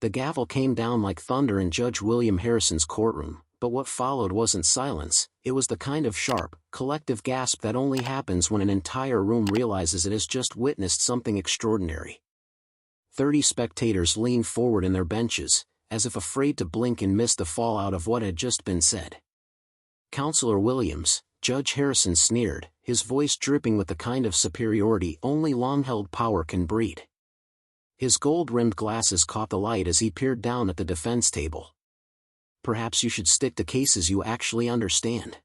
The gavel came down like thunder in Judge William Harrison's courtroom, but what followed wasn't silence, it was the kind of sharp, collective gasp that only happens when an entire room realizes it has just witnessed something extraordinary. 30 spectators leaned forward in their benches, as if afraid to blink and miss the fallout of what had just been said. "Counselor Williams," Judge Harrison sneered, his voice dripping with the kind of superiority only long-held power can breed. His gold-rimmed glasses caught the light as he peered down at the defense table. "Perhaps you should stick to cases you actually understand.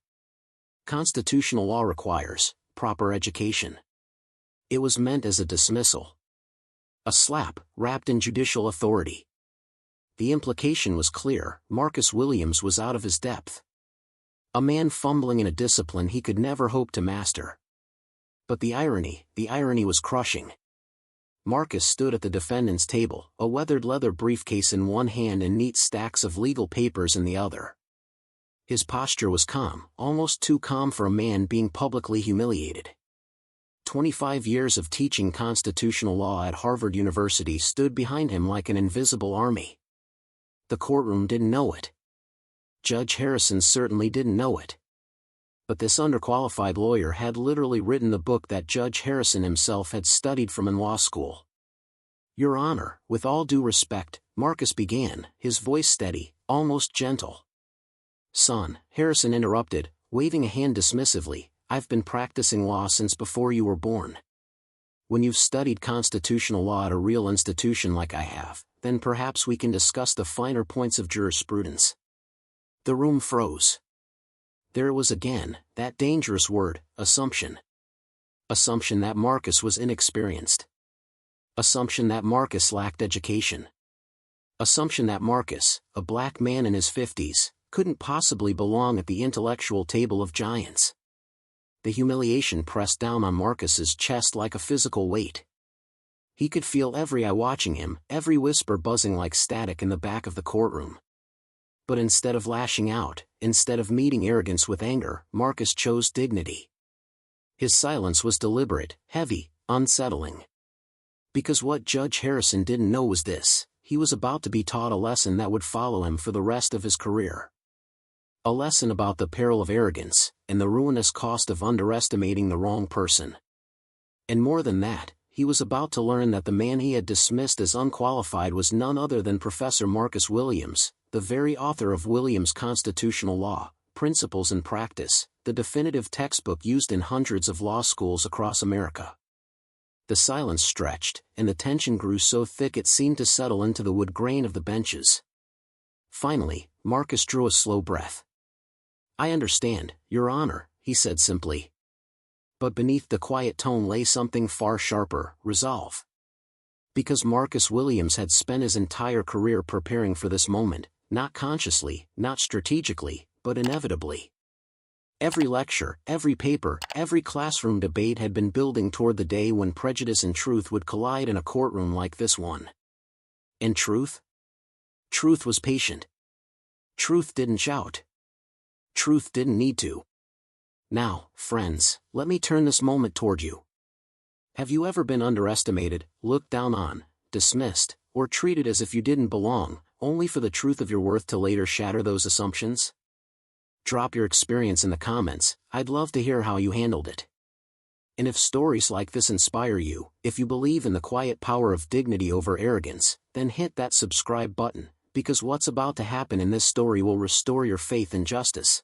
Constitutional law requires proper education." It was meant as a dismissal. A slap, wrapped in judicial authority. The implication was clear: Marcus Williams was out of his depth. A man fumbling in a discipline he could never hope to master. But the irony was crushing. Marcus stood at the defendant's table, a weathered leather briefcase in one hand and neat stacks of legal papers in the other. His posture was calm, almost too calm for a man being publicly humiliated. 25 years of teaching constitutional law at Harvard University stood behind him like an invisible army. The courtroom didn't know it. Judge Harrison certainly didn't know it. But this underqualified lawyer had literally written the book that Judge Harrison himself had studied from in law school. "Your Honor, with all due respect," Marcus began, his voice steady, almost gentle. "Son," Harrison interrupted, waving a hand dismissively, "I've been practicing law since before you were born. When you've studied constitutional law at a real institution like I have, then perhaps we can discuss the finer points of jurisprudence." The room froze. There it was again, that dangerous word, assumption. Assumption that Marcus was inexperienced. Assumption that Marcus lacked education. Assumption that Marcus, a black man in his 50s, couldn't possibly belong at the intellectual table of giants. The humiliation pressed down on Marcus's chest like a physical weight. He could feel every eye watching him, every whisper buzzing like static in the back of the courtroom. But instead of lashing out, instead of meeting arrogance with anger, Marcus chose dignity. His silence was deliberate, heavy, unsettling. Because what Judge Harrison didn't know was this: he was about to be taught a lesson that would follow him for the rest of his career. A lesson about the peril of arrogance, and the ruinous cost of underestimating the wrong person. And more than that, he was about to learn that the man he had dismissed as unqualified was none other than Professor Marcus Williams, the very author of Williams' Constitutional Law, Principles and Practice, the definitive textbook used in hundreds of law schools across America. The silence stretched, and the tension grew so thick it seemed to settle into the wood grain of the benches. Finally, Marcus drew a slow breath. "I understand, Your Honor," he said simply. But beneath the quiet tone lay something far sharper: resolve. Because Marcus Williams had spent his entire career preparing for this moment, not consciously, not strategically, but inevitably. Every lecture, every paper, every classroom debate had been building toward the day when prejudice and truth would collide in a courtroom like this one. And truth? Truth was patient. Truth didn't shout. Truth didn't need to. Now, friends, let me turn this moment toward you. Have you ever been underestimated, looked down on, dismissed, or treated as if you didn't belong, only for the truth of your worth to later shatter those assumptions? Drop your experience in the comments, I'd love to hear how you handled it. And if stories like this inspire you, if you believe in the quiet power of dignity over arrogance, then hit that subscribe button, because what's about to happen in this story will restore your faith in justice.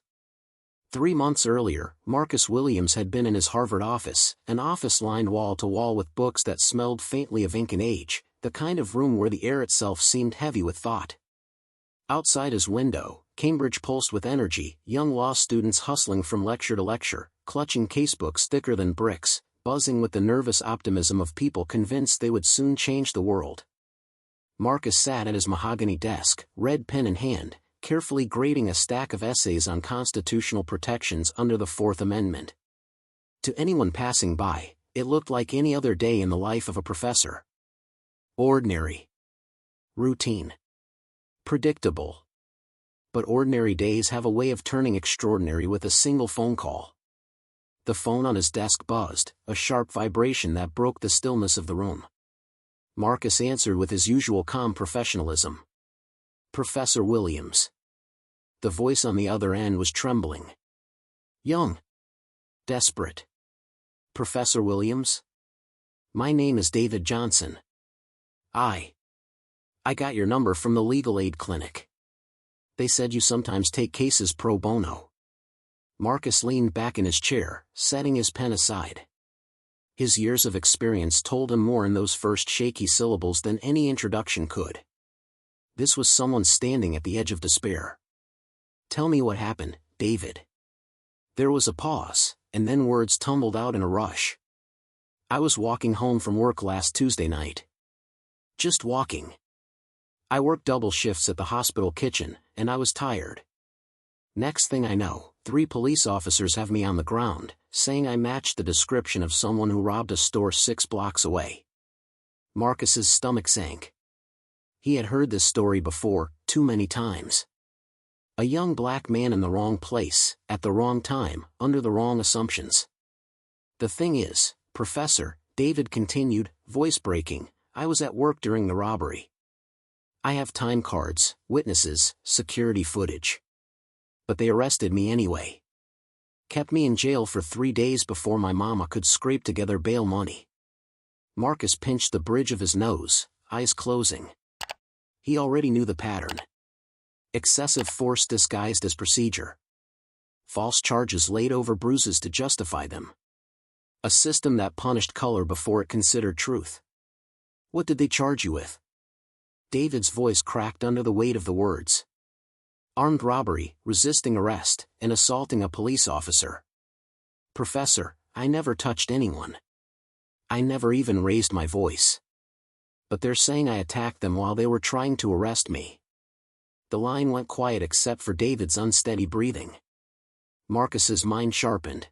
3 months earlier, Marcus Williams had been in his Harvard office, an office lined wall to wall with books that smelled faintly of ink and age, the kind of room where the air itself seemed heavy with thought. Outside his window, Cambridge pulsed with energy, young law students hustling from lecture to lecture, clutching casebooks thicker than bricks, buzzing with the nervous optimism of people convinced they would soon change the world. Marcus sat at his mahogany desk, red pen in hand, carefully grading a stack of essays on constitutional protections under the Fourth Amendment. To anyone passing by, it looked like any other day in the life of a professor. Ordinary. Routine. Predictable. But ordinary days have a way of turning extraordinary with a single phone call. The phone on his desk buzzed, a sharp vibration that broke the stillness of the room. Marcus answered with his usual calm professionalism. Professor Williams. The voice on the other end was trembling. Young. Desperate. Professor Williams? My name is David Johnson. I got your number from the legal aid clinic. They said you sometimes take cases pro bono. Marcus leaned back in his chair, setting his pen aside. His years of experience told him more in those first shaky syllables than any introduction could. This was someone standing at the edge of despair. Tell me what happened, David. There was a pause, and then words tumbled out in a rush. I was walking home from work last Tuesday night. Just walking. I worked double shifts at the hospital kitchen, and I was tired. Next thing I know, 3 police officers have me on the ground, saying I matched the description of someone who robbed a store 6 blocks away. Marcus's stomach sank. He had heard this story before, too many times. A young black man in the wrong place, at the wrong time, under the wrong assumptions. The thing is, Professor, David continued, voice breaking, I was at work during the robbery. I have time cards, witnesses, security footage. But they arrested me anyway. Kept me in jail for 3 days before my mama could scrape together bail money. Marcus pinched the bridge of his nose, eyes closing. He already knew the pattern. Excessive force disguised as procedure. False charges laid over bruises to justify them. A system that punished color before it considered truth. What did they charge you with? David's voice cracked under the weight of the words. Armed robbery, resisting arrest, and assaulting a police officer. Professor, I never touched anyone. I never even raised my voice. But they're saying I attacked them while they were trying to arrest me. The line went quiet except for David's unsteady breathing. Marcus's mind sharpened.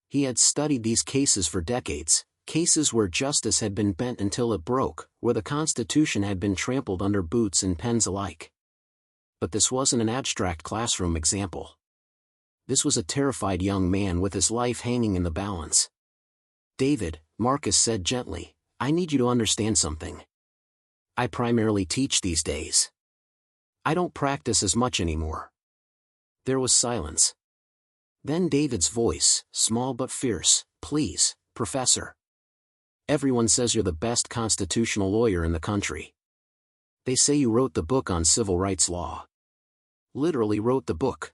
He had studied these cases for decades, cases where justice had been bent until it broke, where the Constitution had been trampled under boots and pens alike. But this wasn't an abstract classroom example. This was a terrified young man with his life hanging in the balance. David, Marcus said gently, I need you to understand something. I primarily teach these days. I don't practice as much anymore. There was silence. Then David's voice, small but fierce, please, Professor. Everyone says you're the best constitutional lawyer in the country. They say you wrote the book on civil rights law. Literally wrote the book.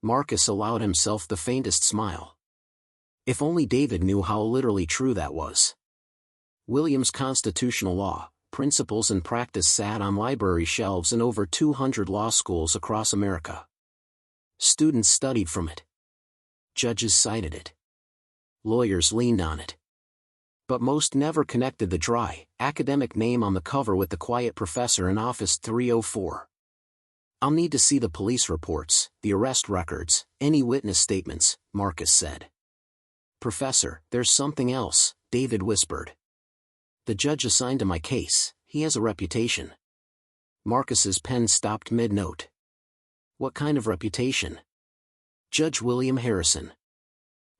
Marcus allowed himself the faintest smile. If only David knew how literally true that was. Williams' constitutional law, principles and practice sat on library shelves in over 200 law schools across America. Students studied from it. Judges cited it. Lawyers leaned on it. But most never connected the dry, academic name on the cover with the quiet professor in Office 304. I'll need to see the police reports, the arrest records, any witness statements, Marcus said. Professor, there's something else, David whispered. The judge assigned to my case, he has a reputation. Marcus's pen stopped mid-note. What kind of reputation? Judge William Harrison.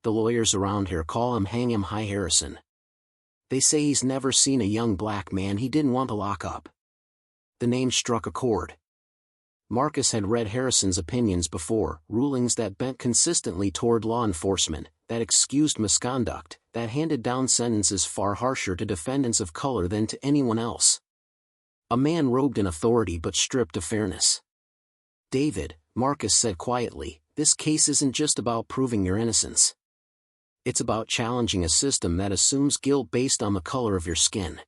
The lawyers around here call him Hang 'em High Harrison. They say he's never seen a young black man he didn't want to lock up. The name struck a chord. Marcus had read Harrison's opinions before, rulings that bent consistently toward law enforcement, that excused misconduct, that handed down sentences far harsher to defendants of color than to anyone else. A man robed in authority but stripped of fairness. David, Marcus said quietly, this case isn't just about proving your innocence. It's about challenging a system that assumes guilt based on the color of your skin.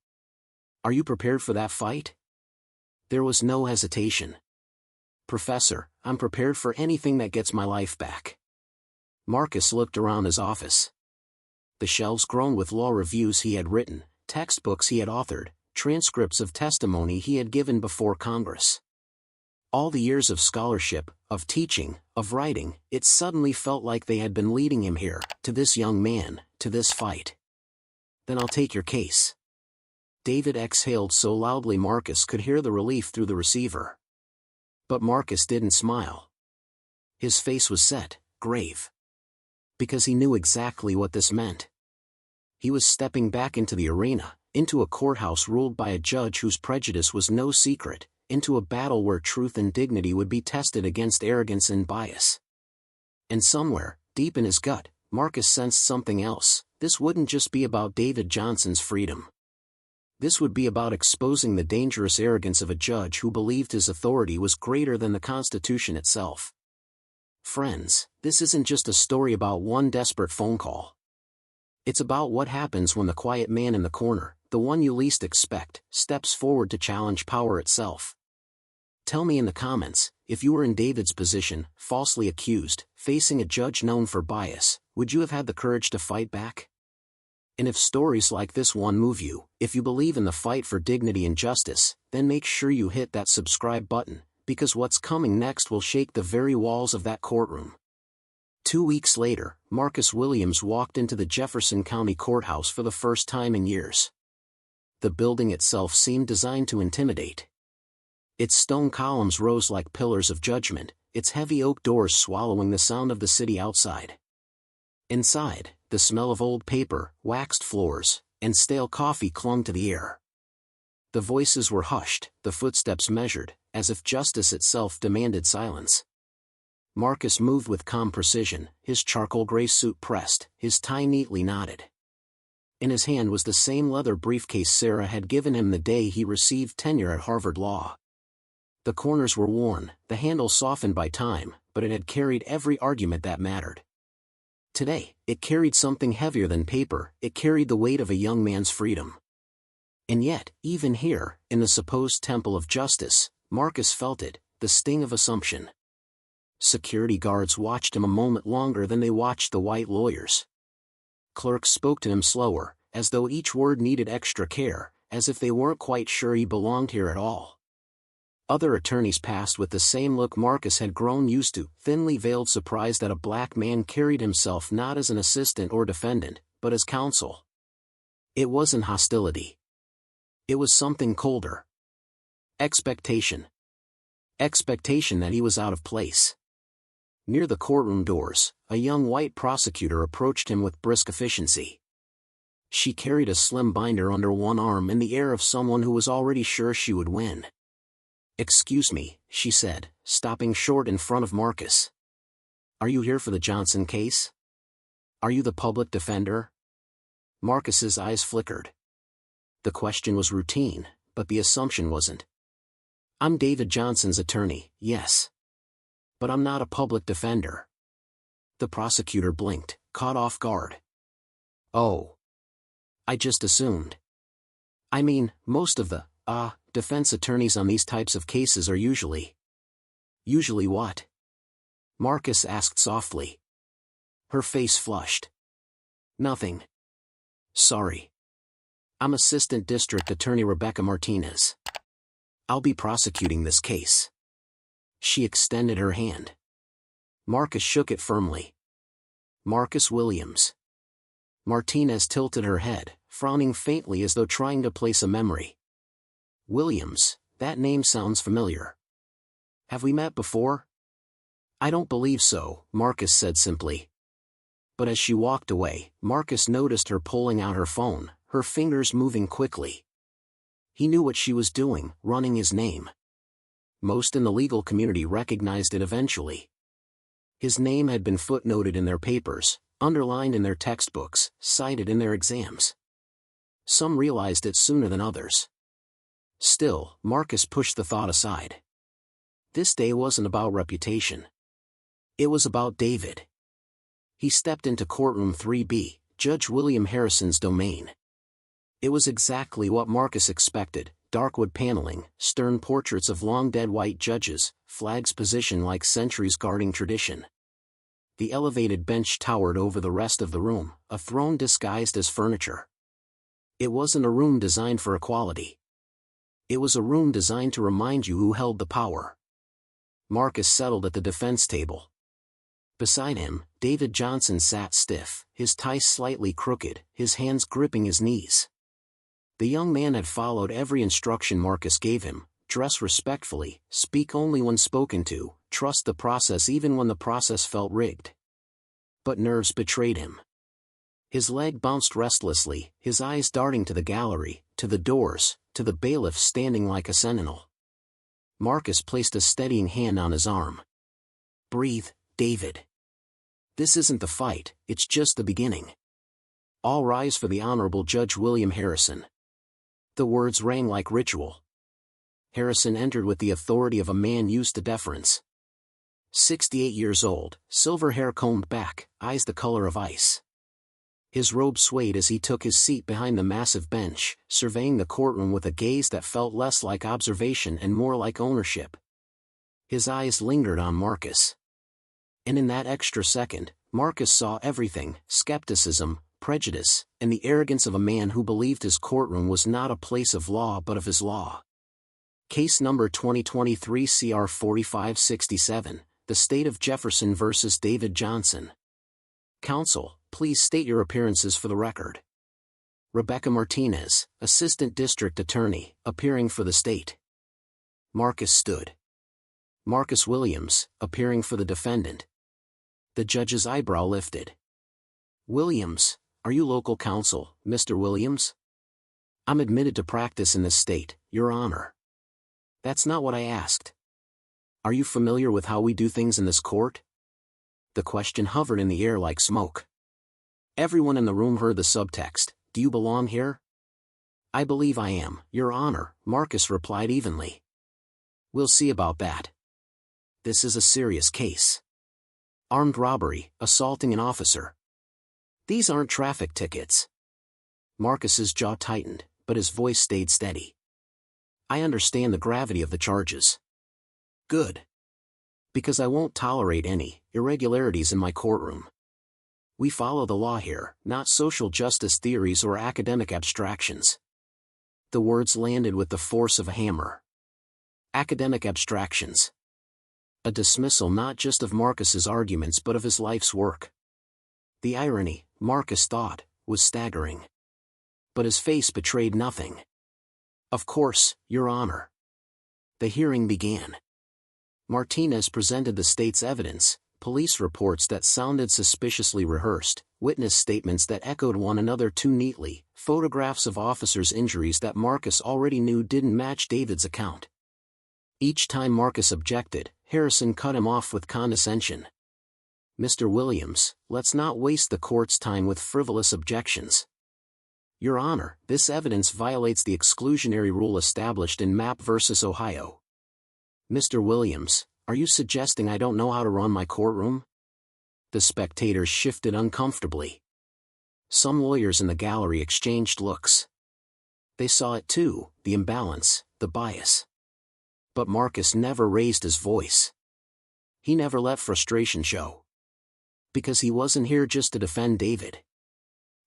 Are you prepared for that fight? There was no hesitation. Professor, I'm prepared for anything that gets my life back. Marcus looked around his office. The shelves groaned with law reviews he had written, textbooks he had authored, transcripts of testimony he had given before Congress. All the years of scholarship, of teaching, of writing, it suddenly felt like they had been leading him here, to this young man, to this fight. Then I'll take your case. David exhaled so loudly Marcus could hear the relief through the receiver. But Marcus didn't smile. His face was set, grave. Because he knew exactly what this meant. He was stepping back into the arena, into a courthouse ruled by a judge whose prejudice was no secret, into a battle where truth and dignity would be tested against arrogance and bias. And somewhere, deep in his gut, Marcus sensed something else. This wouldn't just be about David Johnson's freedom. This would be about exposing the dangerous arrogance of a judge who believed his authority was greater than the Constitution itself. Friends, this isn't just a story about one desperate phone call. It's about what happens when the quiet man in the corner, the one you least expect, steps forward to challenge power itself. Tell me in the comments, if you were in David's position, falsely accused, facing a judge known for bias, would you have had the courage to fight back? And if stories like this one move you, if you believe in the fight for dignity and justice, then make sure you hit that subscribe button, because what's coming next will shake the very walls of that courtroom. 2 weeks later, Marcus Williams walked into the Jefferson County Courthouse for the first time in years. The building itself seemed designed to intimidate. Its stone columns rose like pillars of judgment, its heavy oak doors swallowing the sound of the city outside. Inside, the smell of old paper, waxed floors, and stale coffee clung to the air. The voices were hushed, the footsteps measured, as if justice itself demanded silence. Marcus moved with calm precision, his charcoal gray suit pressed, his tie neatly knotted. In his hand was the same leather briefcase Sarah had given him the day he received tenure at Harvard Law. The corners were worn, the handle softened by time, but it had carried every argument that mattered. Today, it carried something heavier than paper, it carried the weight of a young man's freedom. And yet, even here, in the supposed temple of justice, Marcus felt it, the sting of assumption. Security guards watched him a moment longer than they watched the white lawyers. Clerks spoke to him slower, as though each word needed extra care, as if they weren't quite sure he belonged here at all. Other attorneys passed with the same look Marcus had grown used to, thinly veiled surprise that a black man carried himself not as an assistant or defendant, but as counsel. It wasn't hostility. It was something colder. Expectation. Expectation that he was out of place. Near the courtroom doors, a young white prosecutor approached him with brisk efficiency. She carried a slim binder under one arm and the air of someone who was already sure she would win. "Excuse me," she said, stopping short in front of Marcus. "Are you here for the Johnson case? Are you the public defender?" Marcus's eyes flickered. The question was routine, but the assumption wasn't. "I'm David Johnson's attorney, yes. But I'm not a public defender." The prosecutor blinked, caught off guard. "Oh. I just assumed. I mean, most of the, defense attorneys on these types of cases are usually..." "Usually what?" Marcus asked softly. Her face flushed. "Nothing. Sorry. I'm Assistant District Attorney Rebecca Martinez. I'll be prosecuting this case." She extended her hand. Marcus shook it firmly. "Marcus Williams." Martinez tilted her head, frowning faintly as though trying to place a memory. "Williams, that name sounds familiar. Have we met before?" "I don't believe so," Marcus said simply. But as she walked away, Marcus noticed her pulling out her phone, her fingers moving quickly. He knew what she was doing, running his name. Most in the legal community recognized it eventually. His name had been footnoted in their papers, underlined in their textbooks, cited in their exams. Some realized it sooner than others. Still, Marcus pushed the thought aside. This day wasn't about reputation. It was about David. He stepped into courtroom 3B, Judge William Harrison's domain. It was exactly what Marcus expected: dark wood paneling, stern portraits of long-dead white judges, flags positioned like centuries guarding tradition. The elevated bench towered over the rest of the room, a throne disguised as furniture. It wasn't a room designed for equality. It was a room designed to remind you who held the power. Marcus settled at the defense table. Beside him, David Johnson sat stiff, his tie slightly crooked, his hands gripping his knees. The young man had followed every instruction Marcus gave him: dress respectfully, speak only when spoken to, trust the process even when the process felt rigged. But nerves betrayed him. His leg bounced restlessly, his eyes darting to the gallery, to the doors, to the bailiff standing like a sentinel. Marcus placed a steadying hand on his arm. "Breathe, David. This isn't the fight, it's just the beginning. All rise for the Honorable Judge William Harrison." The words rang like ritual. Harrison entered with the authority of a man used to deference. 68 years old, silver hair combed back, eyes the color of ice. His robe swayed as he took his seat behind the massive bench, surveying the courtroom with a gaze that felt less like observation and more like ownership. His eyes lingered on Marcus. And in that extra second, Marcus saw everything: skepticism, prejudice, and the arrogance of a man who believed his courtroom was not a place of law but of his law. Case number 2023 CR 4567, the State of Jefferson versus David Johnson. Counsel, please state your appearances for the record. Rebecca Martinez, Assistant District Attorney, appearing for the state. Marcus stood. Marcus Williams, appearing for the defendant. The judge's eyebrow lifted. "Williams, are you local counsel, Mr. Williams?" "I'm admitted to practice in this state, Your Honor." "That's not what I asked. Are you familiar with how we do things in this court?" The question hovered in the air like smoke. Everyone in the room heard the subtext: "Do you belong here?" "I believe I am, Your Honor," Marcus replied evenly. "We'll see about that. This is a serious case. Armed robbery, assaulting an officer. These aren't traffic tickets." Marcus's jaw tightened, but his voice stayed steady. "I understand the gravity of the charges." "Good. Because I won't tolerate any irregularities in my courtroom. We follow the law here, not social justice theories or academic abstractions." The words landed with the force of a hammer. Academic abstractions. A dismissal not just of Marcus's arguments but of his life's work. The irony, Marcus thought, was staggering. But his face betrayed nothing. "Of course, Your Honor." The hearing began. Martinez presented the state's evidence: police reports that sounded suspiciously rehearsed, witness statements that echoed one another too neatly, photographs of officers' injuries that Marcus already knew didn't match David's account. Each time Marcus objected, Harrison cut him off with condescension. "Mr. Williams, let's not waste the court's time with frivolous objections." "Your Honor, this evidence violates the exclusionary rule established in Mapp v. Ohio." "Mr. Williams, are you suggesting I don't know how to run my courtroom?" The spectators shifted uncomfortably. Some lawyers in the gallery exchanged looks. They saw it too: the imbalance, the bias. But Marcus never raised his voice. He never let frustration show. Because he wasn't here just to defend David.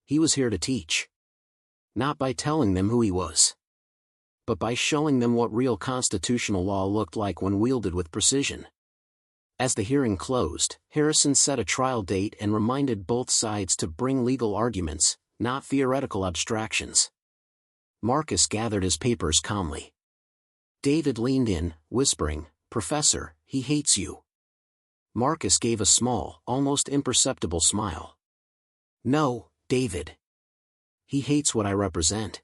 He was here to teach. Not by telling them who he was, but by showing them what real constitutional law looked like when wielded with precision. As the hearing closed, Harrison set a trial date and reminded both sides to bring legal arguments, not theoretical abstractions. Marcus gathered his papers calmly. David leaned in, whispering, "Professor, he hates you." Marcus gave a small, almost imperceptible smile. "No, David. He hates what I represent.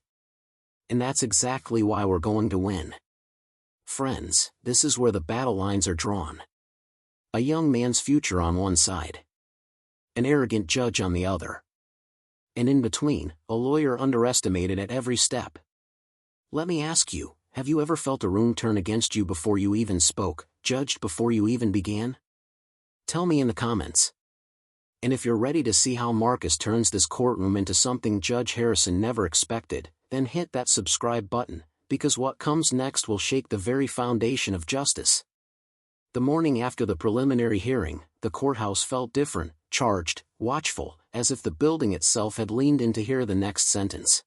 And that's exactly why we're going to win." Friends, this is where the battle lines are drawn. A young man's future on one side. An arrogant judge on the other. And in between, a lawyer underestimated at every step. Let me ask you, have you ever felt a room turn against you before you even spoke, judged before you even began? Tell me in the comments. And if you're ready to see how Marcus turns this courtroom into something Judge Harrison never expected, then hit that subscribe button, because what comes next will shake the very foundation of justice. The morning after the preliminary hearing, the courthouse felt different, charged, watchful, as if the building itself had leaned in to hear the next sentence.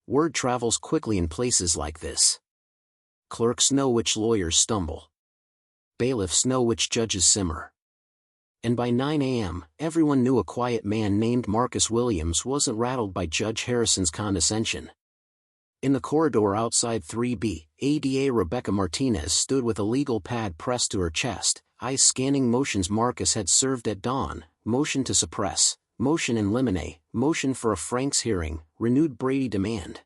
Word travels quickly in places like this. Clerks know which lawyers stumble. Bailiffs know which judges simmer. And by 9 a.m., everyone knew a quiet man named Marcus Williams wasn't rattled by Judge Harrison's condescension. In the corridor outside 3B, ADA Rebecca Martinez stood with a legal pad pressed to her chest, eyes scanning motions Marcus had served at dawn: motion to suppress, motion in limine, motion for a Frank's hearing, renewed Brady demand.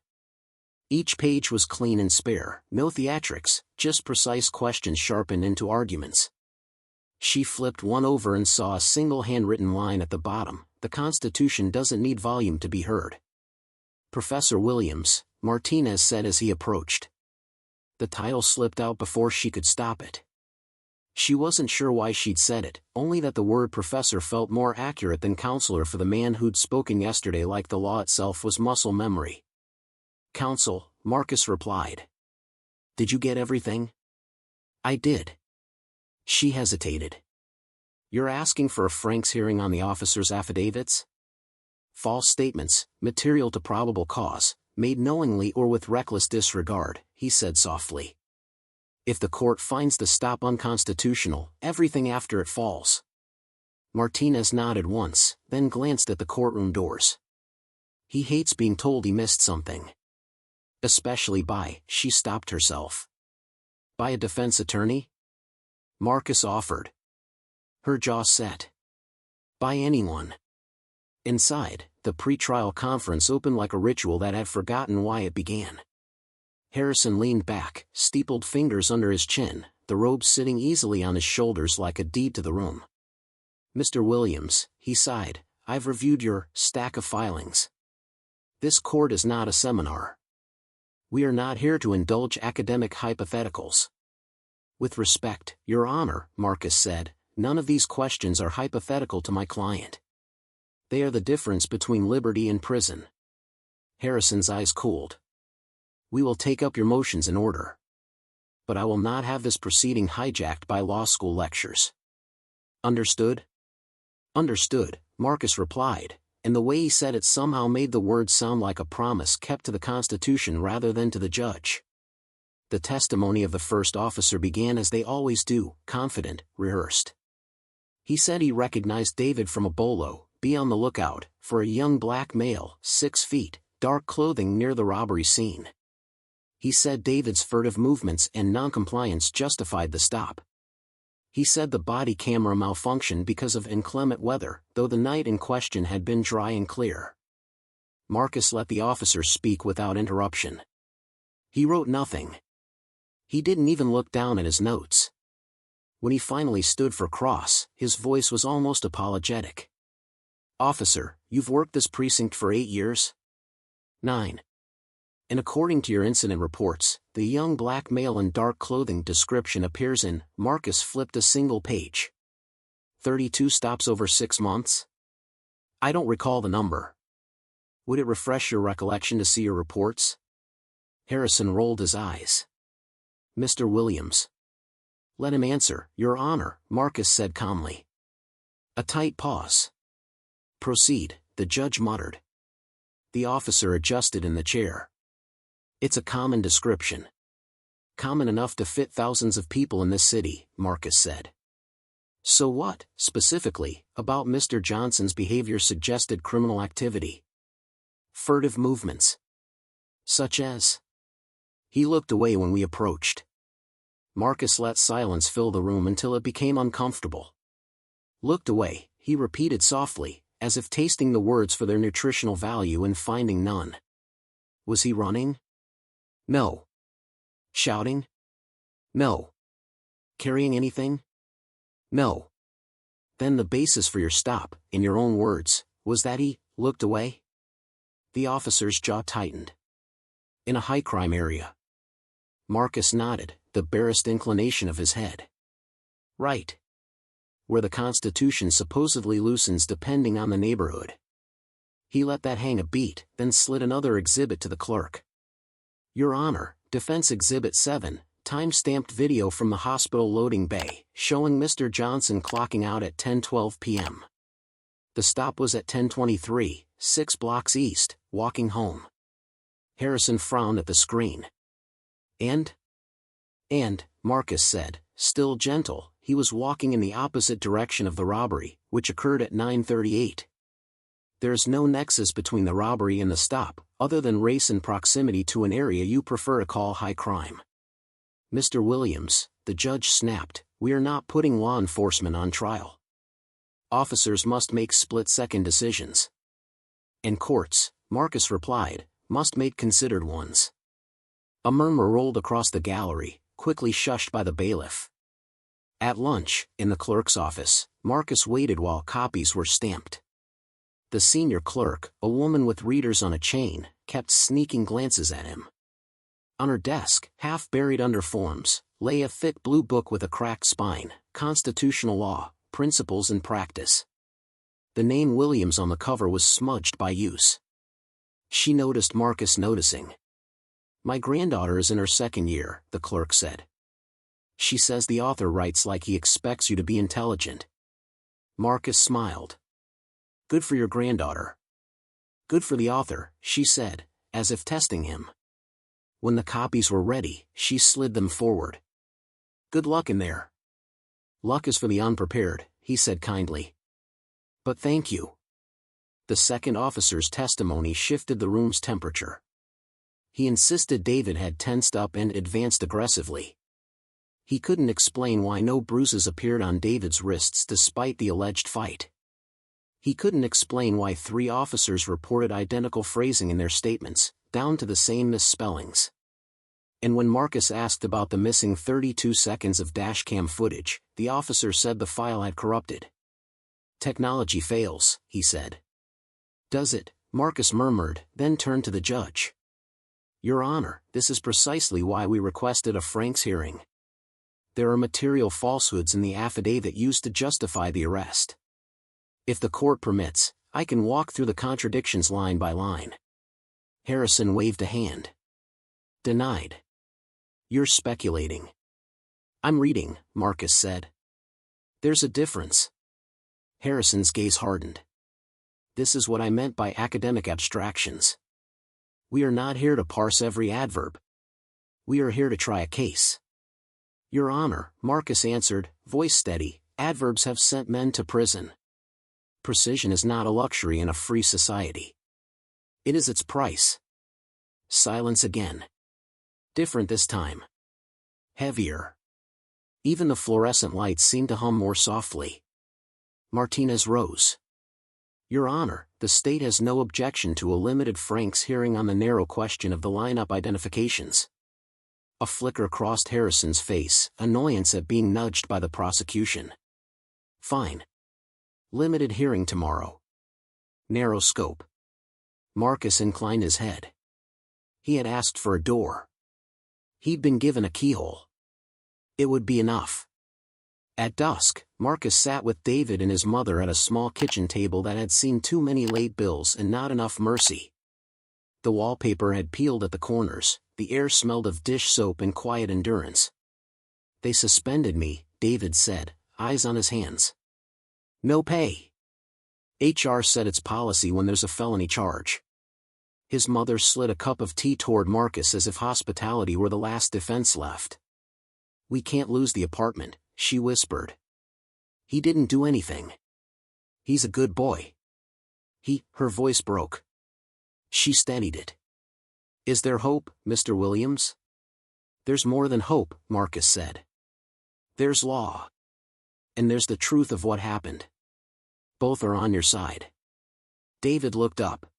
Each page was clean and spare, no theatrics, just precise questions sharpened into arguments. She flipped one over and saw a single handwritten line at the bottom: "The Constitution doesn't need volume to be heard." "Professor Williams," Martinez said as he approached. The title slipped out before she could stop it. She wasn't sure why she'd said it, only that the word professor felt more accurate than counselor for the man who'd spoken yesterday like the law itself was muscle memory. "Counsel," Marcus replied. "Did you get everything?" "I did." She hesitated. "You're asking for a Frank's hearing on the officer's affidavits?" "False statements, material to probable cause, made knowingly or with reckless disregard," he said softly. "If the court finds the stop unconstitutional, everything after it falls." Martinez nodded once, then glanced at the courtroom doors. He hates being told he missed something. Especially by, she stopped herself. "By a defense attorney?" Marcus offered. Her jaw set. "By anyone." Inside, the pre-trial conference opened like a ritual that had forgotten why it began. Harrison leaned back, steepled fingers under his chin, the robe sitting easily on his shoulders like a deed to the room. "Mr. Williams," he sighed, "I've reviewed your stack of filings. This court is not a seminar. We are not here to indulge academic hypotheticals." "With respect, Your Honor," Marcus said, "none of these questions are hypothetical to my client. They are the difference between liberty and prison." Harrison's eyes cooled. "We will take up your motions in order. But I will not have this proceeding hijacked by law school lectures." "Understood?" "Understood," Marcus replied, and the way he said it somehow made the words sound like a promise kept to the Constitution rather than to the judge. The testimony of the first officer began as they always do, confident, rehearsed. He said he recognized David from a bolo, be on the lookout, for a young black male, 6 feet, dark clothing near the robbery scene. He said David's furtive movements and noncompliance justified the stop. He said the body camera malfunctioned because of inclement weather, though the night in question had been dry and clear. Marcus let the officer speak without interruption. He wrote nothing. He didn't even look down at his notes. When he finally stood for cross, his voice was almost apologetic. "Officer, you've worked this precinct for 8 years?" 9. "And according to your incident reports, the young black male in dark clothing description appears in," Marcus flipped a single page. "32 stops over 6 months? I don't recall the number. Would it refresh your recollection to see your reports?" Harrison rolled his eyes. "Mr. Williams." "Let him answer, Your Honor," Marcus said calmly. A tight pause. "Proceed," the judge muttered. The officer adjusted in the chair. "It's a common description. Common enough to fit thousands of people in this city," Marcus said. "So what, specifically, about Mr. Johnson's behavior suggested criminal activity? Furtive movements? Such as?" He looked away when we approached. Marcus let silence fill the room until it became uncomfortable. "Looked away," he repeated softly, as if tasting the words for their nutritional value and finding none. "Was he running?" "No." "Shouting?" "No." "Carrying anything?" "No." "Then the basis for your stop, in your own words, was that he looked away?" The officer's jaw tightened. "In a high-crime area." Marcus nodded, the barest inclination of his head. "Right. Where the Constitution supposedly loosens depending on the neighborhood." He let that hang a beat, then slid another exhibit to the clerk. "Your Honor, Defense Exhibit 7, time-stamped video from the hospital loading bay, showing Mr. Johnson clocking out at 10:12 p.m. The stop was at 10:23, 6 blocks east, walking home." Harrison frowned at the screen. And, Marcus said, still gentle, he was walking in the opposite direction of the robbery, which occurred at 9:38. "There's no nexus between the robbery and the stop, other than race and proximity to an area you prefer to call high crime." "Mr. Williams," the judge snapped, "we are not putting law enforcement on trial." Officers must make split-second decisions. And courts, Marcus replied, must make considered ones. A murmur rolled across the gallery, quickly shushed by the bailiff. At lunch, in the clerk's office, Marcus waited while copies were stamped. The senior clerk, a woman with readers on a chain, kept sneaking glances at him. On her desk, half buried under forms, lay a thick blue book with a cracked spine, Constitutional Law, Principles and Practice. The name Williams on the cover was smudged by use. She noticed Marcus noticing. "My granddaughter is in her second year," the clerk said. "She says the author writes like he expects you to be intelligent." Marcus smiled. "Good for your granddaughter." "Good for the author," she said, as if testing him. When the copies were ready, she slid them forward. "Good luck in there." "Luck is for the unprepared," he said kindly. "But thank you." The second officer's testimony shifted the room's temperature. He insisted David had tensed up and advanced aggressively. He couldn't explain why no bruises appeared on David's wrists despite the alleged fight. He couldn't explain why 3 officers reported identical phrasing in their statements, down to the same misspellings. And when Marcus asked about the missing 32 seconds of dashcam footage, the officer said the file had corrupted. "Technology fails," he said. "Does it?" Marcus murmured, then turned to the judge. "Your Honor, this is precisely why we requested a Franks hearing. There are material falsehoods in the affidavit used to justify the arrest. If the court permits, I can walk through the contradictions line by line." Harrison waved a hand. "Denied. You're speculating." "I'm reading," Marcus said. "There's a difference." Harrison's gaze hardened. "This is what I meant by academic abstractions. We are not here to parse every adverb. We are here to try a case." "Your Honor," Marcus answered, voice steady, "adverbs have sent men to prison. Precision is not a luxury in a free society. It is its price." Silence again. Different this time. Heavier. Even the fluorescent lights seemed to hum more softly. Martinez rose. "Your Honor, the state has no objection to a limited Franks hearing on the narrow question of the lineup identifications." A flicker crossed Harrison's face, annoyance at being nudged by the prosecution. "Fine. Limited hearing tomorrow. Narrow scope." Marcus inclined his head. He had asked for a door. He'd been given a keyhole. It would be enough. At dusk, Marcus sat with David and his mother at a small kitchen table that had seen too many late bills and not enough mercy. The wallpaper had peeled at the corners, the air smelled of dish soap and quiet endurance. "They suspended me," David said, eyes on his hands. "No pay. HR said it's policy when there's a felony charge." His mother slid a cup of tea toward Marcus as if hospitality were the last defense left. "We can't lose the apartment," she whispered. "He didn't do anything. He's a good boy." Her voice broke. She steadied it. "Is there hope, Mr. Williams?" "There's more than hope," Marcus said. "There's law. And there's the truth of what happened. Both are on your side." David looked up.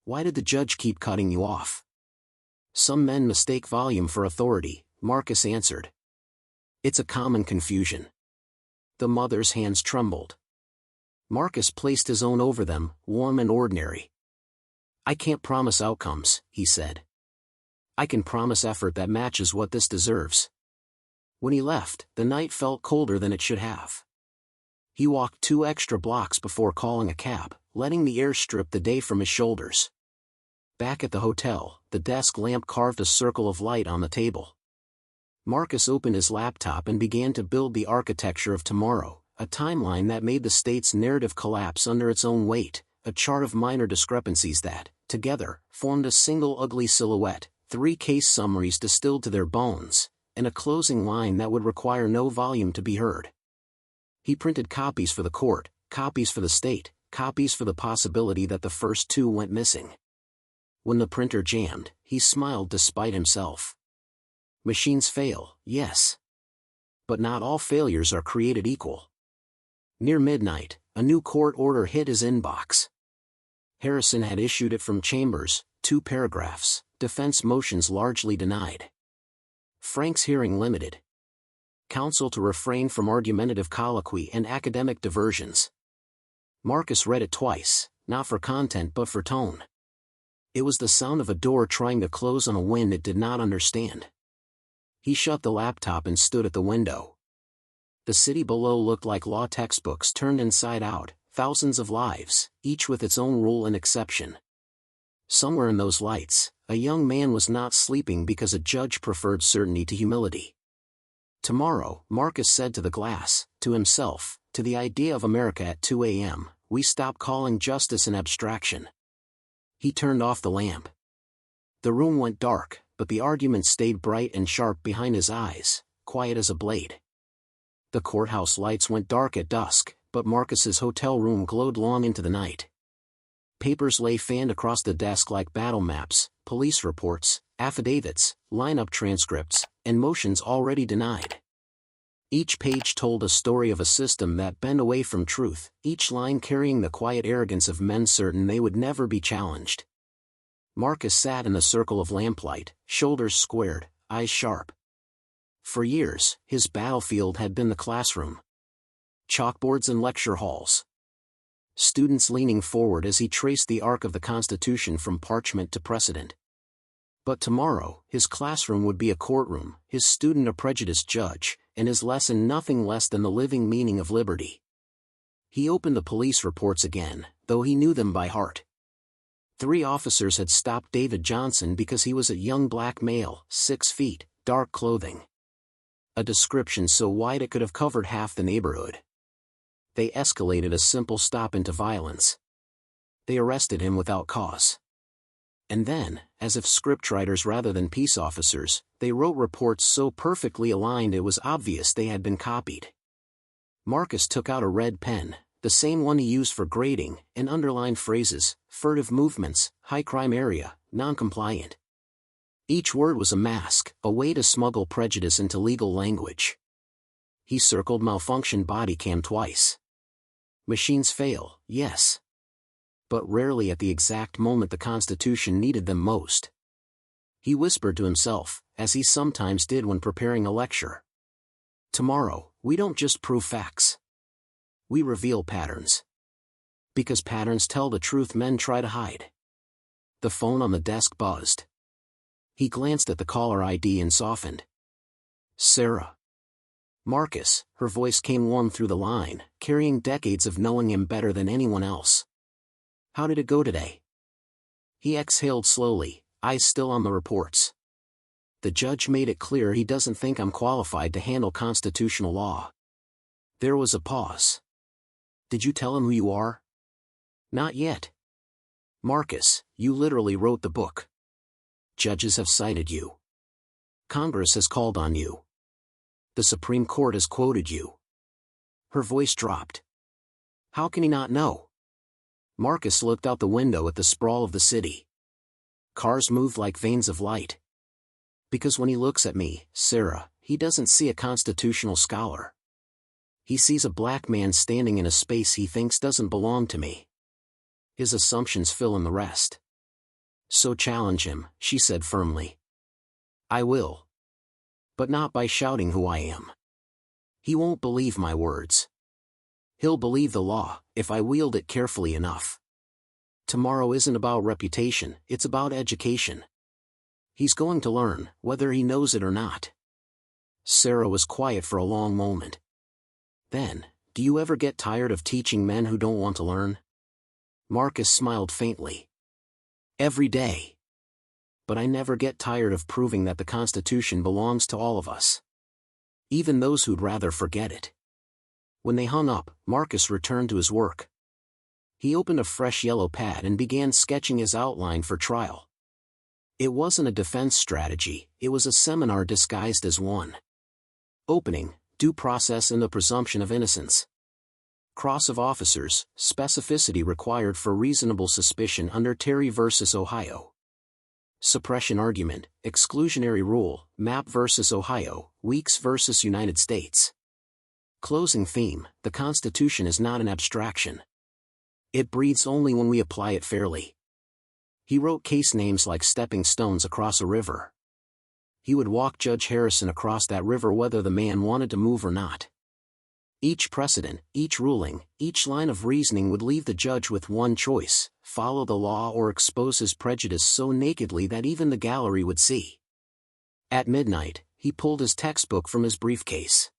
"Why did the judge keep cutting you off?" "Some men mistake volume for authority," Marcus answered. "It's a common confusion." The mother's hands trembled. Marcus placed his own over them, warm and ordinary. "I can't promise outcomes," he said. "I can promise effort that matches what this deserves." When he left, the night felt colder than it should have. He walked 2 extra blocks before calling a cab, letting the air strip the day from his shoulders. Back at the hotel, the desk lamp carved a circle of light on the table. Marcus opened his laptop and began to build the architecture of tomorrow, a timeline that made the state's narrative collapse under its own weight, a chart of minor discrepancies that, together, formed a single ugly silhouette, 3 case summaries distilled to their bones, and a closing line that would require no volume to be heard. He printed copies for the court, copies for the state, copies for the possibility that the first 2 went missing. When the printer jammed, he smiled despite himself. Machines fail, yes. But not all failures are created equal. Near midnight, a new court order hit his inbox. Harrison had issued it from chambers, 2 paragraphs, defense motions largely denied. Frank's hearing limited. Counsel to refrain from argumentative colloquy and academic diversions. Marcus read it twice, not for content but for tone. It was the sound of a door trying to close on a wind it did not understand. He shut the laptop and stood at the window. The city below looked like law textbooks turned inside out, thousands of lives, each with its own rule and exception. Somewhere in those lights, a young man was not sleeping because a judge preferred certainty to humility. Tomorrow, Marcus said to the glass, to himself, to the idea of America at 2 a.m., we stop calling justice an abstraction. He turned off the lamp. The room went dark, but the argument stayed bright and sharp behind his eyes, quiet as a blade. The courthouse lights went dark at dusk, but Marcus's hotel room glowed long into the night. Papers lay fanned across the desk like battle maps, police reports, affidavits, lineup transcripts, and motions already denied. Each page told a story of a system that bent away from truth, each line carrying the quiet arrogance of men certain they would never be challenged. Marcus sat in the circle of lamplight, shoulders squared, eyes sharp. For years, his battlefield had been the classroom. Chalkboards and lecture halls. Students leaning forward as he traced the arc of the Constitution from parchment to precedent. But tomorrow, his classroom would be a courtroom, his student a prejudiced judge, and his lesson nothing less than the living meaning of liberty. He opened the police reports again, though he knew them by heart. 3 officers had stopped David Johnson because he was a young black male, 6 feet, dark clothing. A description so wide it could have covered half the neighborhood. They escalated a simple stop into violence. They arrested him without cause. And then, as if scriptwriters rather than peace officers, they wrote reports so perfectly aligned it was obvious they had been copied. Marcus took out a red pen, the same one he used for grading, and underlined phrases, furtive movements, high crime area, non-compliant. Each word was a mask, a way to smuggle prejudice into legal language. He circled malfunction body cam twice. Machines fail, yes. But rarely at the exact moment the Constitution needed them most. He whispered to himself, as he sometimes did when preparing a lecture. Tomorrow, we don't just prove facts. We reveal patterns. Because patterns tell the truth men try to hide. The phone on the desk buzzed. He glanced at the caller ID and softened. Sarah. Marcus, her voice came warm through the line, carrying decades of knowing him better than anyone else. How did it go today? He exhaled slowly, eyes still on the reports. The judge made it clear he doesn't think I'm qualified to handle constitutional law. There was a pause. Did you tell him who you are? Not yet. Marcus, you literally wrote the book. Judges have cited you. Congress has called on you. The Supreme Court has quoted you. Her voice dropped. How can he not know? Marcus looked out the window at the sprawl of the city. Cars moved like veins of light. Because when he looks at me, Sarah, he doesn't see a constitutional scholar. He sees a black man standing in a space he thinks doesn't belong to me. His assumptions fill in the rest. So challenge him, she said firmly. I will. But not by shouting who I am. He won't believe my words. He'll believe the law, if I wield it carefully enough. Tomorrow isn't about reputation, it's about education. He's going to learn, whether he knows it or not. Sarah was quiet for a long moment. Then, do you ever get tired of teaching men who don't want to learn? Marcus smiled faintly. Every day. But I never get tired of proving that the Constitution belongs to all of us. Even those who'd rather forget it. When they hung up, Marcus returned to his work. He opened a fresh yellow pad and began sketching his outline for trial. It wasn't a defense strategy, it was a seminar disguised as one. Opening, due process and the presumption of innocence. Cross of officers, specificity required for reasonable suspicion under Terry v. Ohio. Suppression argument, exclusionary rule, Mapp v. Ohio, Weeks v. United States. Closing theme: the Constitution is not an abstraction. It breathes only when we apply it fairly. He wrote case names like stepping stones across a river. He would walk Judge Harrison across that river whether the man wanted to move or not. Each precedent, each ruling, each line of reasoning would leave the judge with one choice: follow the law or expose his prejudice so nakedly that even the gallery would see. At midnight, he pulled his textbook from his briefcase.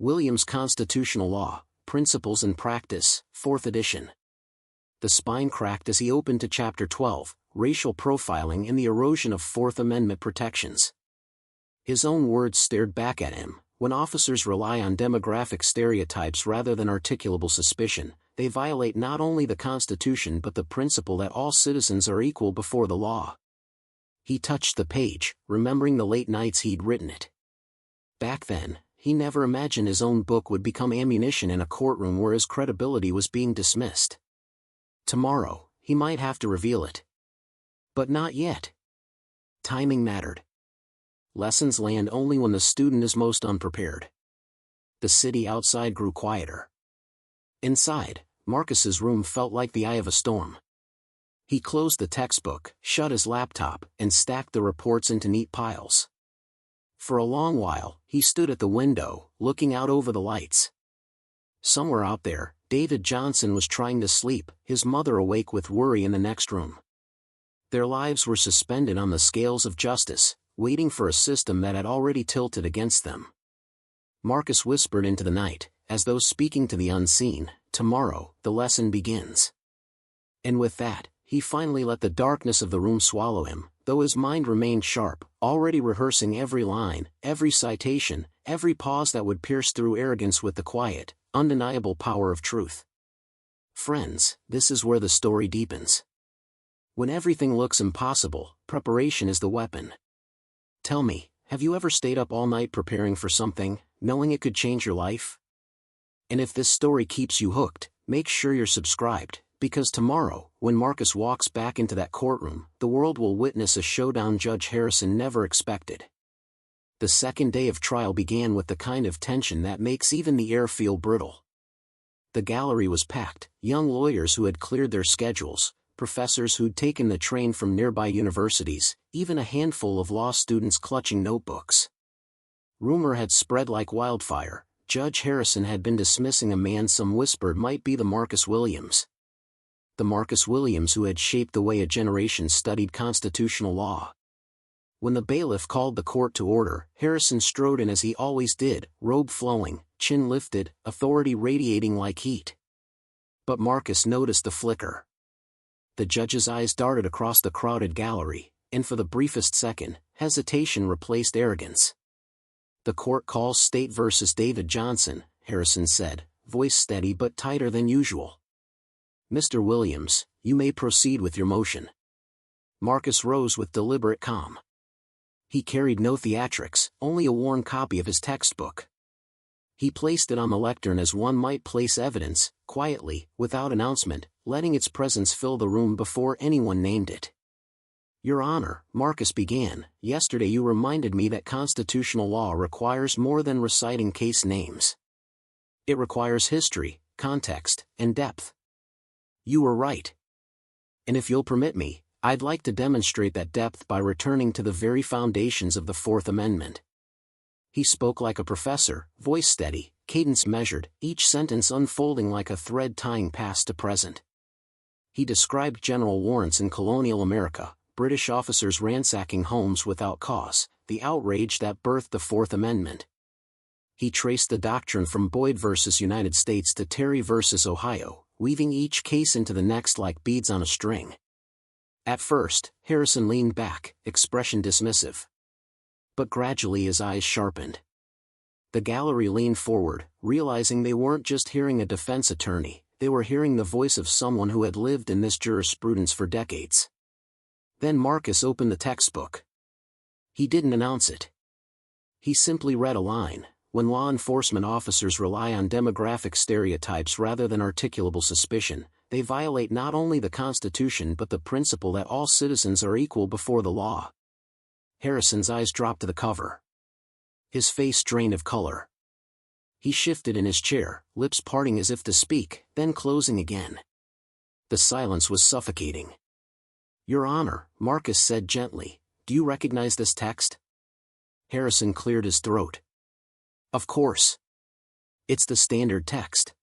Williams' Constitutional Law, Principles and Practice, 4th edition. The spine cracked as he opened to Chapter 12, Racial Profiling and the Erosion of Fourth Amendment Protections. His own words stared back at him: when officers rely on demographic stereotypes rather than articulable suspicion, they violate not only the Constitution but the principle that all citizens are equal before the law. He touched the page, remembering the late nights he'd written it. Back then, he never imagined his own book would become ammunition in a courtroom where his credibility was being dismissed. Tomorrow, he might have to reveal it. But not yet. Timing mattered. Lessons land only when the student is most unprepared. The city outside grew quieter. Inside, Marcus's room felt like the eye of a storm. He closed the textbook, shut his laptop, and stacked the reports into neat piles. For a long while, he stood at the window, looking out over the lights. Somewhere out there, David Johnson was trying to sleep, his mother awake with worry in the next room. Their lives were suspended on the scales of justice, waiting for a system that had already tilted against them. Marcus whispered into the night, as though speaking to the unseen, "Tomorrow, the lesson begins." And with that, he finally let the darkness of the room swallow him, though his mind remained sharp, already rehearsing every line, every citation, every pause that would pierce through arrogance with the quiet, undeniable power of truth. Friends, this is where the story deepens. When everything looks impossible, preparation is the weapon. Tell me, have you ever stayed up all night preparing for something, knowing it could change your life? And if this story keeps you hooked, make sure you're subscribed, because tomorrow, when Marcus walks back into that courtroom, the world will witness a showdown Judge Harrison never expected. The second day of trial began with the kind of tension that makes even the air feel brittle. The gallery was packed, young lawyers who had cleared their schedules, professors who'd taken the train from nearby universities, even a handful of law students clutching notebooks. Rumor had spread like wildfire: Judge Harrison had been dismissing a man some whispered might be the Marcus Williams. The Marcus Williams who had shaped the way a generation studied constitutional law. When the bailiff called the court to order, Harrison strode in as he always did, robe flowing, chin lifted, authority radiating like heat. But Marcus noticed the flicker. The judge's eyes darted across the crowded gallery, and for the briefest second, hesitation replaced arrogance. "The court calls State versus David Johnson," Harrison said, voice steady but tighter than usual. "Mr. Williams, you may proceed with your motion." Marcus rose with deliberate calm. He carried no theatrics, only a worn copy of his textbook. He placed it on the lectern as one might place evidence, quietly, without announcement, letting its presence fill the room before anyone named it. "Your Honor," Marcus began, "yesterday you reminded me that constitutional law requires more than reciting case names. It requires history, context, and depth. You were right. And if you'll permit me, I'd like to demonstrate that depth by returning to the very foundations of the Fourth Amendment." He spoke like a professor, voice steady, cadence measured, each sentence unfolding like a thread tying past to present. He described general warrants in colonial America, British officers ransacking homes without cause, the outrage that birthed the Fourth Amendment. He traced the doctrine from Boyd versus United States to Terry versus Ohio, weaving each case into the next like beads on a string. At first, Harrison leaned back, expression dismissive. But gradually his eyes sharpened. The gallery leaned forward, realizing they weren't just hearing a defense attorney, they were hearing the voice of someone who had lived in this jurisprudence for decades. Then Marcus opened the textbook. He didn't announce it. He simply read a line: "When law enforcement officers rely on demographic stereotypes rather than articulable suspicion, they violate not only the Constitution but the principle that all citizens are equal before the law." Harrison's eyes dropped to the cover. His face drained of color. He shifted in his chair, lips parting as if to speak, then closing again. The silence was suffocating. "Your Honor," Marcus said gently, "do you recognize this text?" Harrison cleared his throat. "Of course. It's the standard text.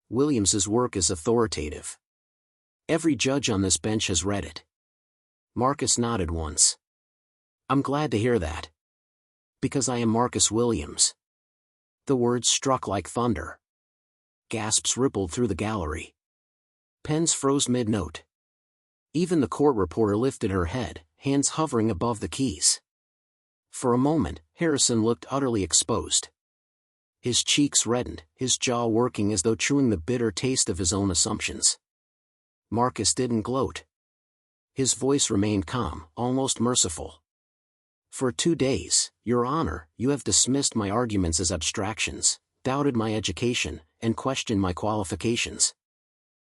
Williams's work is authoritative. Every judge on this bench has read it." Marcus nodded once. "I'm glad to hear that. Because I am Marcus Williams." The words struck like thunder. Gasps rippled through the gallery. Pens froze mid-note. Even the court reporter lifted her head, hands hovering above the keys. For a moment, Harrison looked utterly exposed. His cheeks reddened, his jaw working as though chewing the bitter taste of his own assumptions. Marcus didn't gloat. His voice remained calm, almost merciful. "For 2 days, Your Honor, you have dismissed my arguments as abstractions, doubted my education, and questioned my qualifications.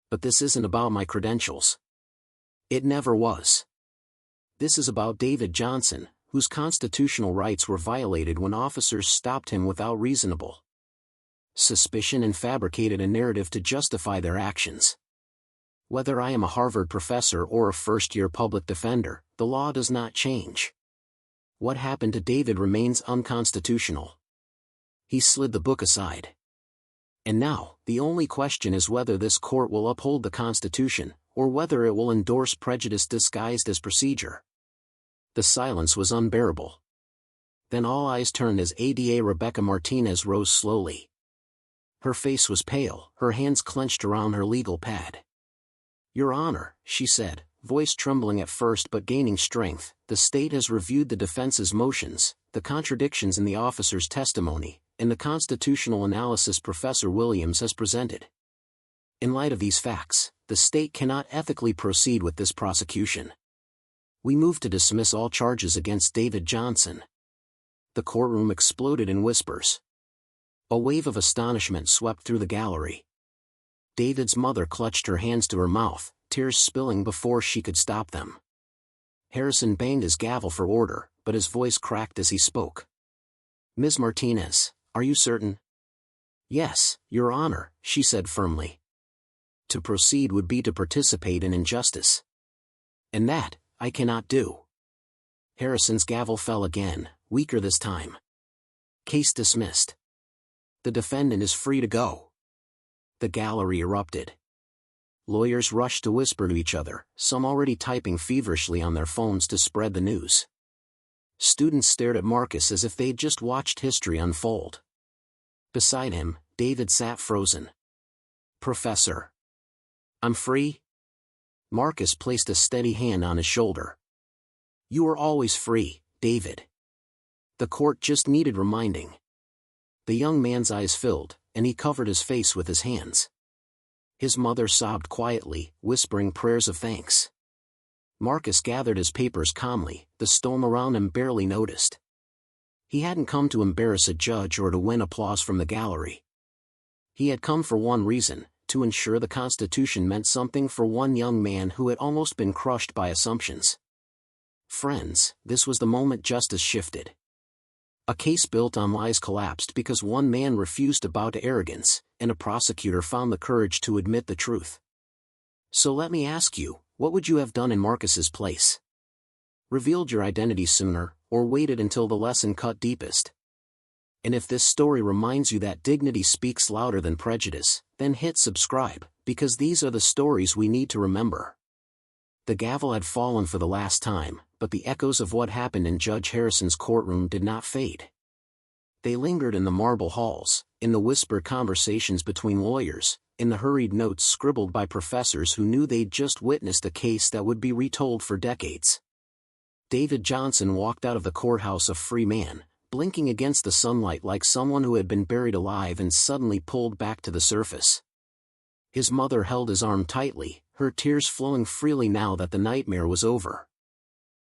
But this isn't about my credentials. It never was. This is about David Johnson, whose constitutional rights were violated when officers stopped him without reasonable suspicion and fabricated a narrative to justify their actions. Whether I am a Harvard professor or a first-year public defender, the law does not change. What happened to David remains unconstitutional." He slid the book aside. "And now, the only question is whether this court will uphold the Constitution, or whether it will endorse prejudice disguised as procedure." The silence was unbearable. Then all eyes turned as ADA Rebecca Martinez rose slowly. Her face was pale, her hands clenched around her legal pad. "Your Honor," she said, voice trembling at first but gaining strength, "the state has reviewed the defense's motions, the contradictions in the officer's testimony, and the constitutional analysis Professor Williams has presented. In light of these facts, the state cannot ethically proceed with this prosecution. We move to dismiss all charges against David Johnson." The courtroom exploded in whispers. A wave of astonishment swept through the gallery. David's mother clutched her hands to her mouth, tears spilling before she could stop them. Harrison banged his gavel for order, but his voice cracked as he spoke. "Ms. Martinez, are you certain?" "Yes, Your Honor," she said firmly. "To proceed would be to participate in injustice. And that, I cannot do." Harrison's gavel fell again, weaker this time. "Case dismissed. The defendant is free to go." The gallery erupted. Lawyers rushed to whisper to each other, some already typing feverishly on their phones to spread the news. Students stared at Marcus as if they'd just watched history unfold. Beside him, David sat frozen. "Professor. I'm free?" Marcus placed a steady hand on his shoulder. "You are always free, David." The court just needed reminding. The young man's eyes filled, and he covered his face with his hands. His mother sobbed quietly, whispering prayers of thanks. Marcus gathered his papers calmly, the storm around him barely noticed. He hadn't come to embarrass a judge or to win applause from the gallery. He had come for one reason, to ensure the Constitution meant something for one young man who had almost been crushed by assumptions. Friends, this was the moment justice shifted. A case built on lies collapsed because one man refused to bow to arrogance, and a prosecutor found the courage to admit the truth. So let me ask you, what would you have done in Marcus's place? Revealed your identity sooner, or waited until the lesson cut deepest? And if this story reminds you that dignity speaks louder than prejudice, then hit subscribe, because these are the stories we need to remember. The gavel had fallen for the last time, but the echoes of what happened in Judge Harrison's courtroom did not fade. They lingered in the marble halls, in the whispered conversations between lawyers, in the hurried notes scribbled by professors who knew they'd just witnessed a case that would be retold for decades. David Johnson walked out of the courthouse a free man, blinking against the sunlight like someone who had been buried alive and suddenly pulled back to the surface. His mother held his arm tightly, her tears flowing freely now that the nightmare was over.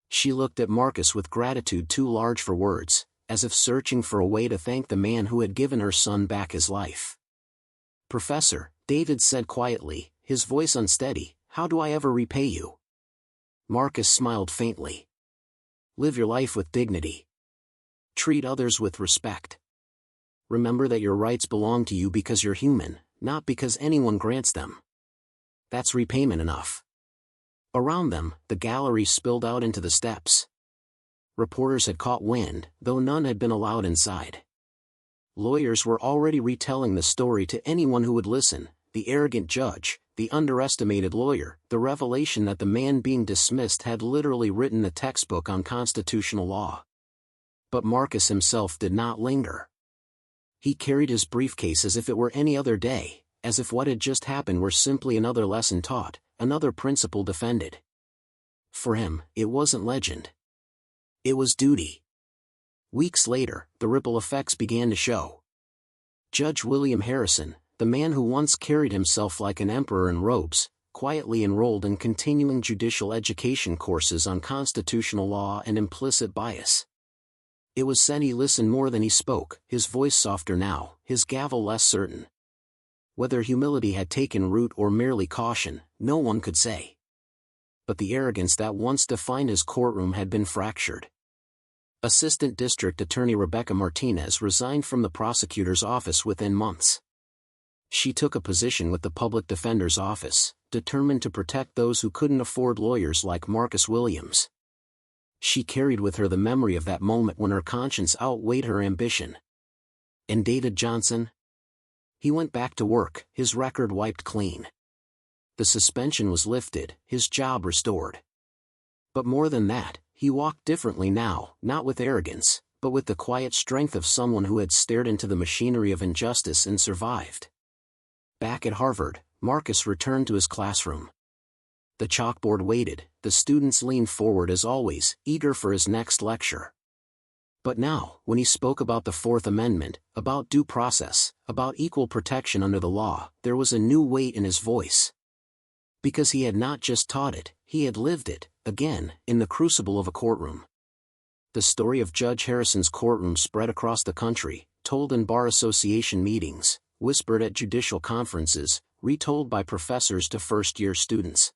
She looked at Marcus with gratitude too large for words, as if searching for a way to thank the man who had given her son back his life. "Professor," David said quietly, his voice unsteady, "how do I ever repay you?" Marcus smiled faintly. "Live your life with dignity. Treat others with respect. Remember that your rights belong to you because you're human, not because anyone grants them. That's repayment enough. Around them, the gallery spilled out into the steps. Reporters had caught wind, though none had been allowed inside. Lawyers were already retelling the story to anyone who would listen: the arrogant judge, the underestimated lawyer, the revelation that the man being dismissed had literally written the textbook on constitutional law. But Marcus himself did not linger. He carried his briefcase as if it were any other day, as if what had just happened were simply another lesson taught, another principle defended. For him, it wasn't legend. It was duty. Weeks later, the ripple effects began to show. Judge William Harrison, the man who once carried himself like an emperor in robes, quietly enrolled in continuing judicial education courses on constitutional law and implicit bias. It was said he listened more than he spoke, his voice softer now, his gavel less certain. Whether humility had taken root or merely caution, no one could say. But the arrogance that once defined his courtroom had been fractured. Assistant District Attorney Rebecca Martinez resigned from the prosecutor's office within months. She took a position with the Public Defender's Office, determined to protect those who couldn't afford lawyers like Marcus Williams. She carried with her the memory of that moment when her conscience outweighed her ambition. And David Johnson? He went back to work, his record wiped clean. The suspension was lifted, his job restored. But more than that, he walked differently now, not with arrogance, but with the quiet strength of someone who had stared into the machinery of injustice and survived. Back at Harvard, Marcus returned to his classroom. The chalkboard waited, the students leaned forward as always, eager for his next lecture. But now, when he spoke about the Fourth Amendment, about due process, about equal protection under the law, there was a new weight in his voice. Because he had not just taught it, he had lived it, again, in the crucible of a courtroom. The story of Judge Harrison's courtroom spread across the country, told in bar association meetings, whispered at judicial conferences, retold by professors to first-year students.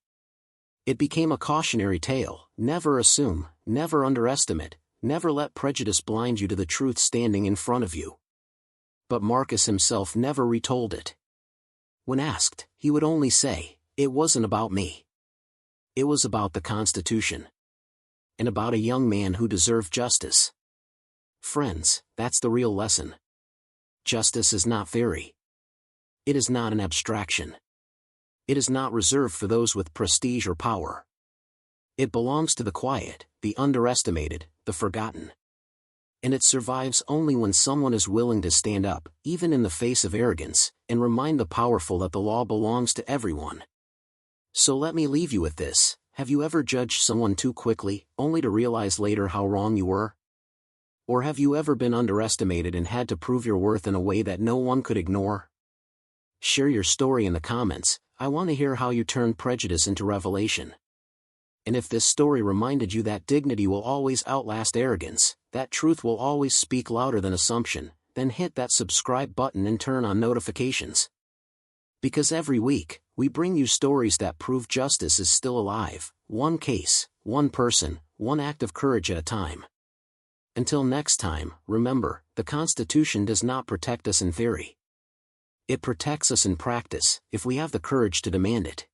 It became a cautionary tale: never assume, never underestimate, never let prejudice blind you to the truth standing in front of you. But Marcus himself never retold it. When asked, he would only say, "It wasn't about me. It was about the Constitution. And about a young man who deserved justice." Friends, that's the real lesson. Justice is not theory. It is not an abstraction. It is not reserved for those with prestige or power. It belongs to the quiet, the underestimated, the forgotten. And it survives only when someone is willing to stand up, even in the face of arrogance, and remind the powerful that the law belongs to everyone. So let me leave you with this: have you ever judged someone too quickly, only to realize later how wrong you were? Or have you ever been underestimated and had to prove your worth in a way that no one could ignore? Share your story in the comments. I want to hear how you turned prejudice into revelation. And if this story reminded you that dignity will always outlast arrogance, that truth will always speak louder than assumption, then hit that subscribe button and turn on notifications. Because every week, we bring you stories that prove justice is still alive, one case, one person, one act of courage at a time. Until next time, remember, the Constitution does not protect us in theory. It protects us in practice, if we have the courage to demand it.